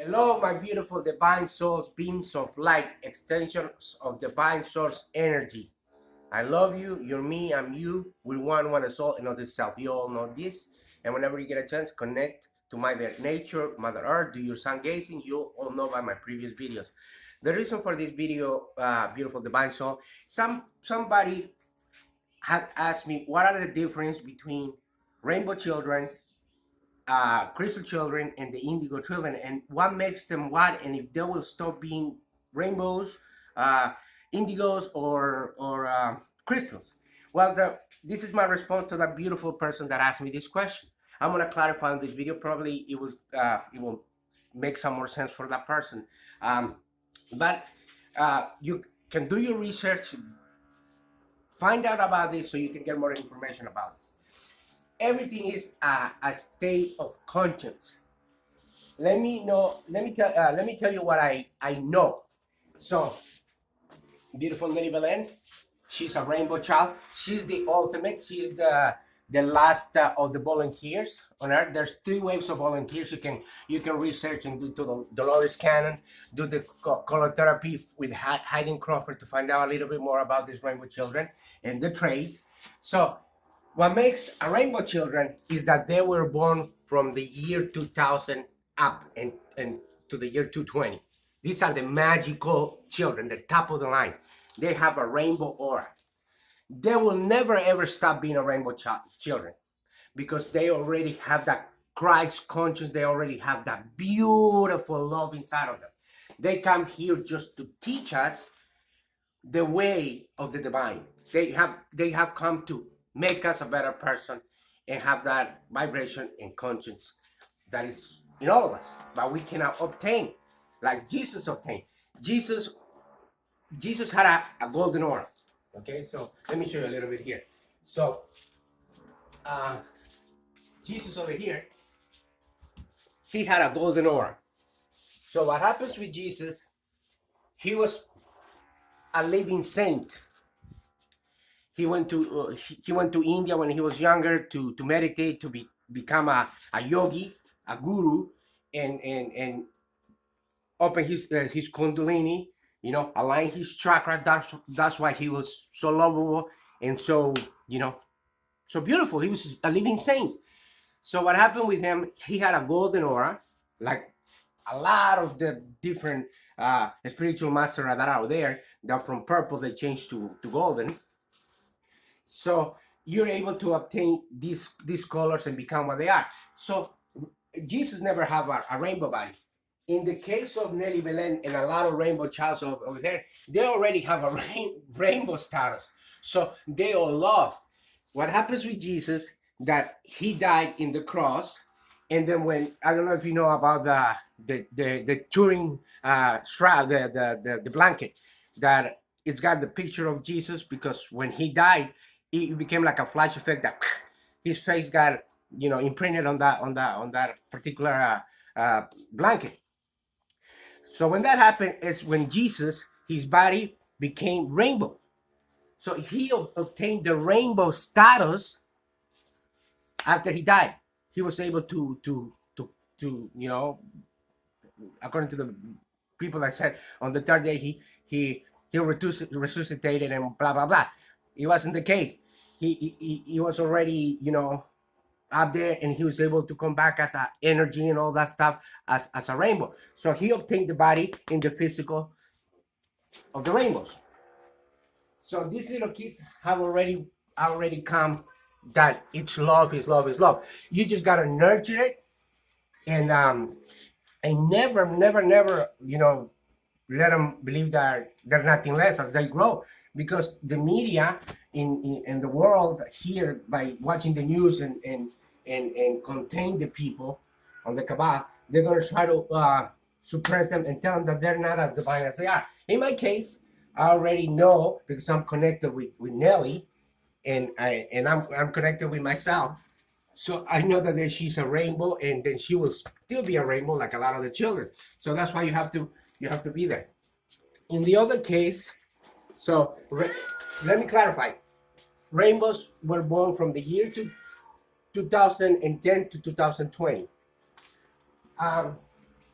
Hello, my beautiful divine souls, beams of light, extensions of divine source energy. I love you, you're me, I'm you. We're one soul, another self. You all know this. And whenever you get a chance, connect to Mother Nature, Mother Earth, do your sun gazing. You all know by my previous videos. The reason for this video, beautiful divine soul, somebody had asked me what are the difference between rainbow children, crystal children, and the indigo children, and what makes them what, and if they will stop being rainbows, uh, indigos, or crystals. Well, this is my response to that beautiful person that asked me this question. I'm gonna clarify in this video. Probably it will make some more sense for that person. But you can do your research, find out about this, so you can get more information about this. Everything is a state of conscience. Let me tell you what I know. So, beautiful Nelly Belen, she's a rainbow child. She's the ultimate. She's the last of the volunteers on Earth. There's 3 waves of volunteers. You can research and do to the Dolores Cannon, do the color therapy with Hayden Crawford to find out a little bit more about these rainbow children and the traits. So, what makes a rainbow children is that they were born from the year 2000 up and to the year 220. These are the magical children, the top of the line. They have a rainbow aura. They will never ever stop being a rainbow children because they already have that Christ conscience. They already have that beautiful love inside of them. They come here just to teach us the way of the divine. They have come to make us a better person and have that vibration and conscience that is in all of us, but we cannot obtain like Jesus obtained. Jesus had a golden aura. Okay, so let me show you a little bit here. So Jesus over here, he had a golden aura. So what happens with Jesus, he was a living saint. He went to India when he was younger to meditate, to become a yogi, a guru, and open his kundalini, align his chakras. That's why he was so lovable and so so beautiful. He was a living saint. So what happened with him? He had a golden aura, like a lot of the different spiritual masters that are out there. That from purple they changed to golden. So you're able to obtain these colors and become what they are. So Jesus never have a rainbow body. In the case of Nelly Belen and a lot of rainbow childs over there, they already have a rainbow status. So they all love. What happens with Jesus, that he died in the cross, and then when, I don't know if you know about the Turing shroud, the blanket, that it's got the picture of Jesus, because when he died, it became like a flash effect that his face got imprinted on that particular blanket. So when that happened is when Jesus, his body became rainbow. So he obtained the rainbow status after he died. He was able to according to the people that said on the third day he resuscitated and blah blah blah. It wasn't the case. He was already up there, and he was able to come back as a energy and all that stuff as a rainbow. So he obtained the body in the physical of the rainbows. So these little kids have already come that it's love is love is love. You just gotta nurture it, and never let them believe that they're nothing less as they grow, because the media in the world here, by watching the news and contain the people on the Kabbalah, they're going to try to suppress them and tell them that they're not as divine as they are. In my case, I already know, because I'm connected with Nelly, and I'm connected with myself. So I know that she's a rainbow, and then she will still be a rainbow like a lot of the children. So that's why you have to be there. In the other case, so let me clarify. Rainbows were born from the year 2010 to 2020.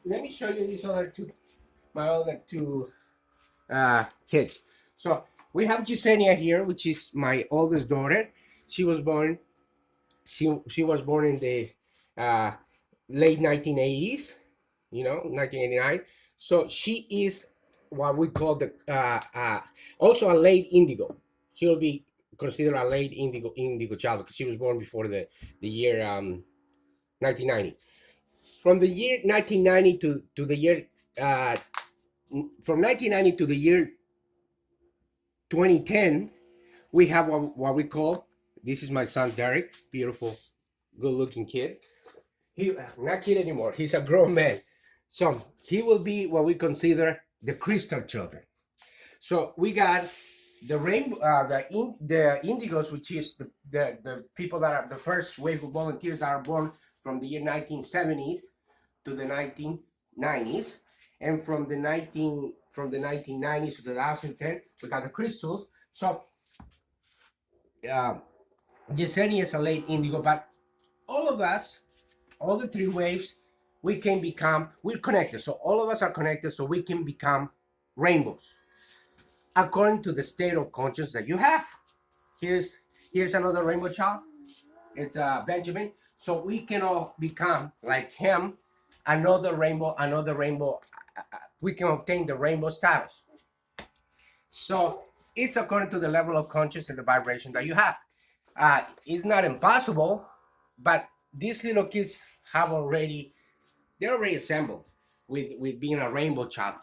let me show you these other two, my other two kids. So we have Yesenia here, which is my oldest daughter. She was born. She was born in the uh, late 1980s. 1989. So she is what we call the also a late indigo. She'll be considered a late indigo child because she was born before the year 1990. From the year 1990 to the year uh, from 1990 to the year 2010, we have what we call, this is my son Derek, beautiful, good looking kid. He not kid anymore. He's a grown man. So he will be what we consider the crystal children. So we got the rainbow, the Indigos, which is the people that are the first wave of volunteers that are born from the year 1970s to the 1990s, and from the 1990s to 2010, we got the crystals. So Yesenia is a late indigo, but all of us, all the three waves, we're connected. So all of us are connected, so we can become rainbows according to the state of conscience that you have. Here's another rainbow child. It's Benjamin. So we can all become like him, another rainbow. We can obtain the rainbow status. So it's according to the level of conscience and the vibration that you have. It's not impossible, but these little kids they're already assembled with being a rainbow child.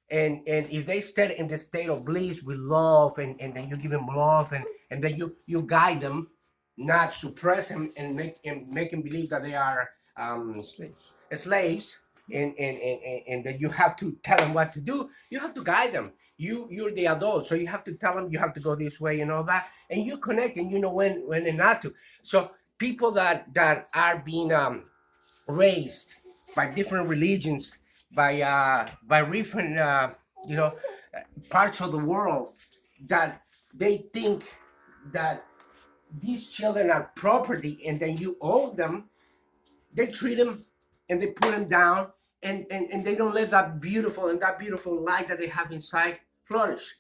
And if they stay in the state of bliss with love, and then you give them love, and then you guide them, not suppress them and make them believe that they are slaves, and that you have to tell them what to do. You have to guide them. You're the adult, so you have to tell them you have to go this way and all that, and you connect, and you know when and not to. So people that are being raised by different religions, by different parts of the world, that they think that these children are property and then you owe them. They treat them and they put them down, and they don't let that beautiful light that they have inside flourish.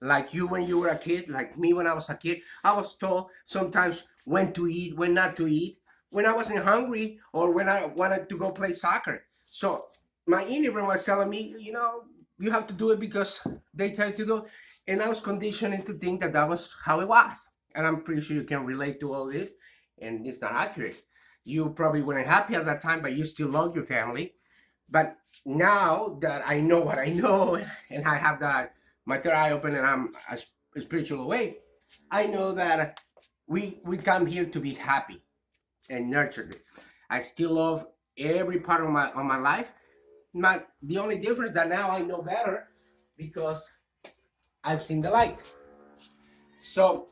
Like you when you were a kid, like me when I was a kid, I was told sometimes when to eat, when not to eat, when I wasn't hungry, or when I wanted to go play soccer. So my inner brain was telling me, you have to do it because they tell you to do. And I was conditioned to think that was how it was. And I'm pretty sure you can relate to all this, and it's not accurate. You probably weren't happy at that time, but you still love your family. But now that I know what I know, and I have my third eye open, and I'm a spiritual awake, I know that we come here to be happy and nurtured. I still love every part of my life. The only difference that now I know better because I've seen the light. So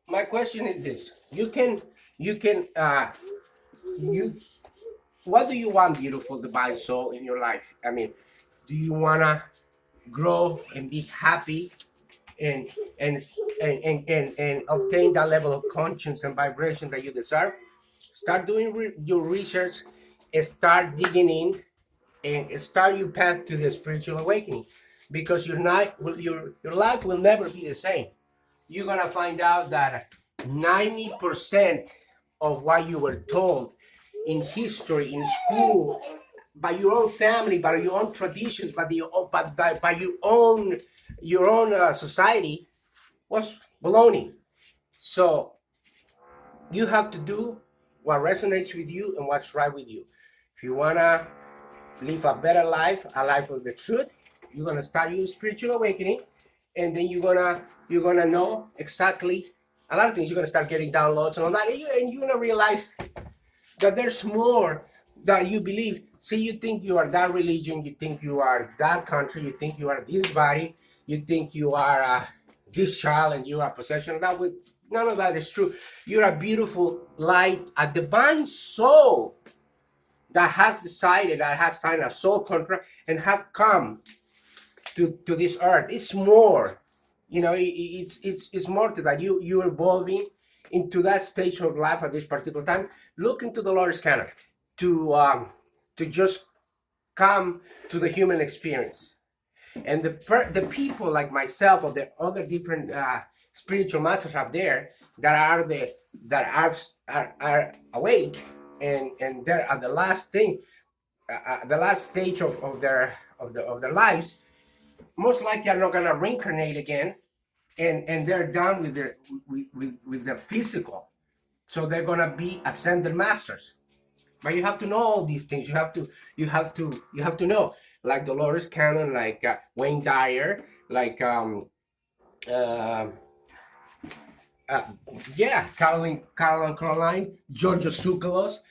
my question is this: what do you want, beautiful divine soul, in your life? I mean, do you wanna grow and be happy and obtain that level of conscience and vibration that you deserve? Start doing your research, and start digging in, and start your path to the spiritual awakening, because your life will never be the same. You're gonna find out that 90% of what you were told in history, in school, by your own family, by your own traditions, by your own society, was baloney. So you have to do what resonates with you and what's right with you. If you wanna live a better life, a life of the truth, you're gonna start your spiritual awakening, and then you're gonna know exactly a lot of things. You're gonna start getting downloads and all that, and you're gonna realize that there's more that you believe. See, you think you are that religion, you think you are that country, you think you are this body, you think you are this child, and you are possession of that. With none of that is true. You're a beautiful light, a divine soul that has decided, that has signed a soul contract and have come to this earth. It's more, it's more to that. You're evolving into that stage of life at this particular time. Look into the Lord's calendar to just come to the human experience. And the people like myself or the other different spiritual masters up there that are are awake, and they're at the last thing, the last stage of their lives, most likely are not gonna reincarnate again, and they're done with the physical, so they're gonna be ascended masters. But you have to know all these things. You have to know, like Dolores Cannon, like Wayne Dyer, like uh, uh, yeah, Caroline, Giorgio Tsoukalos,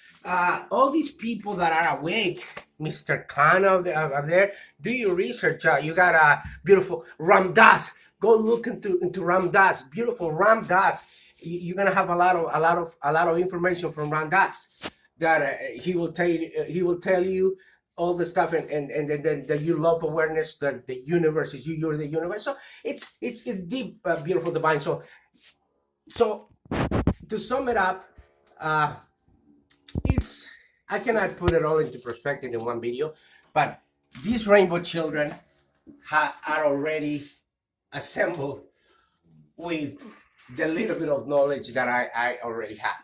all these people that are awake, Mr. Khan of there. Do your research. You got a beautiful Ram Dass. Go look into Ram Dass. Beautiful Ram Dass. You're gonna have a lot of information from Ram Dass that he will tell you all the stuff, and then that you love awareness, that the universe is you, you're the universe. So it's deep, beautiful, divine. So to sum it up, uh, it's I cannot put it all into perspective in one video, but these rainbow children are already assembled with the little bit of knowledge that I already have.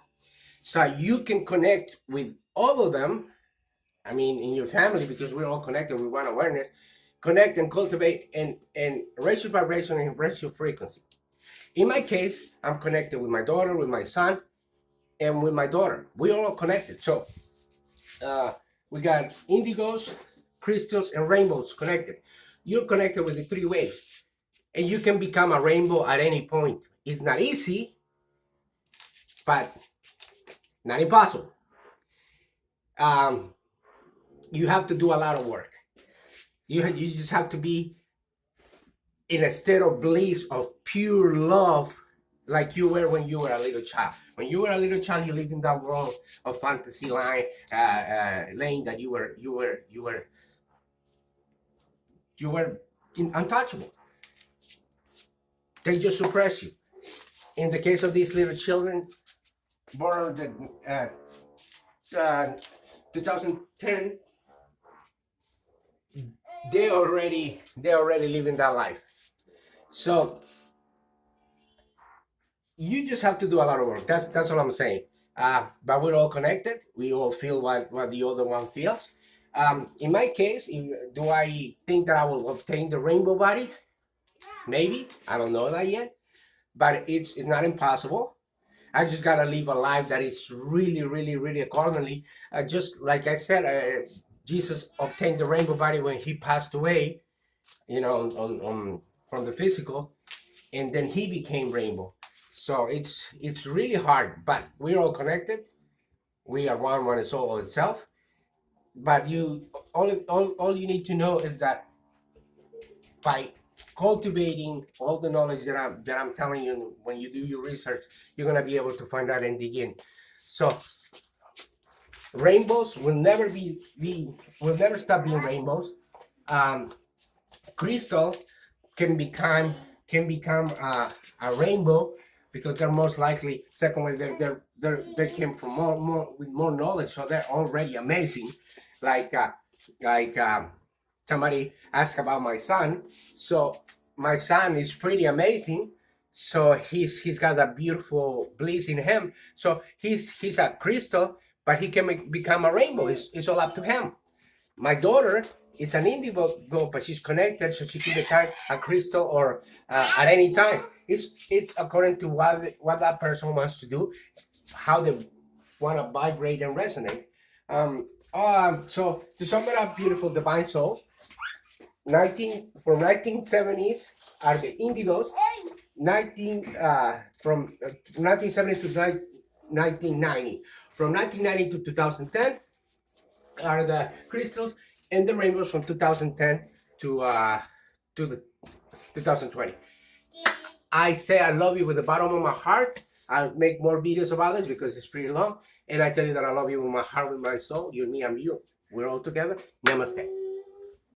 So you can connect with all of them. I mean, in your family, because we're all connected with one awareness. Connect and cultivate and raise your vibration and raise your frequency. In my case, I'm connected with my daughter, with my son, and with my daughter. We're all connected. So we got indigos, crystals, and rainbows connected. You're connected with the three waves, and you can become a rainbow at any point. It's not easy, but not impossible. You have to do a lot of work. You just have to be in a state of bliss, of pure love, like you were when you were a little child. When you were a little child, you lived in that world of fantasy lane that you were untouchable. They just suppress you. In the case of these little children born in 2010, they already living that life. So you just have to do a lot of work. That's all I'm saying. But we're all connected. We all feel what the other one feels. In my case, do I think that I will obtain the rainbow body? Maybe. I don't know that yet. But it's not impossible. I just gotta live a life that is really, really, really accordingly. Just like I said, Jesus obtained the rainbow body when he passed away, on from the physical, and then he became rainbow. So it's really hard, but we're all connected. We are one is all itself. But all you need to know is that by cultivating all the knowledge that I'm telling you, when you do your research, you're gonna be able to find out and dig in. So rainbows will never will never stop being rainbows. Crystal can become a rainbow because they're most likely, secondly, they came from more with more knowledge, so they're already amazing. Like somebody asked about my son, so my son is pretty amazing. So he's got a beautiful bliss in him. So he's a crystal, but he can become a rainbow. It's all up to him. My daughter, it's an indigo, but she's connected, so she can become a crystal or at any time. It's according to what that person wants to do, how they want to vibrate and resonate. So to sum it up, beautiful divine souls, from 1970s are the indigos. 1970 to 1990. From 1990 to 2010 are the crystals, and the rainbows from 2010 to the 2020. I say I love you with the bottom of my heart. I'll make more videos about this because it's pretty long, and I tell you that I love you with my heart, with my soul. You, me, and you. We're all together. Namaste.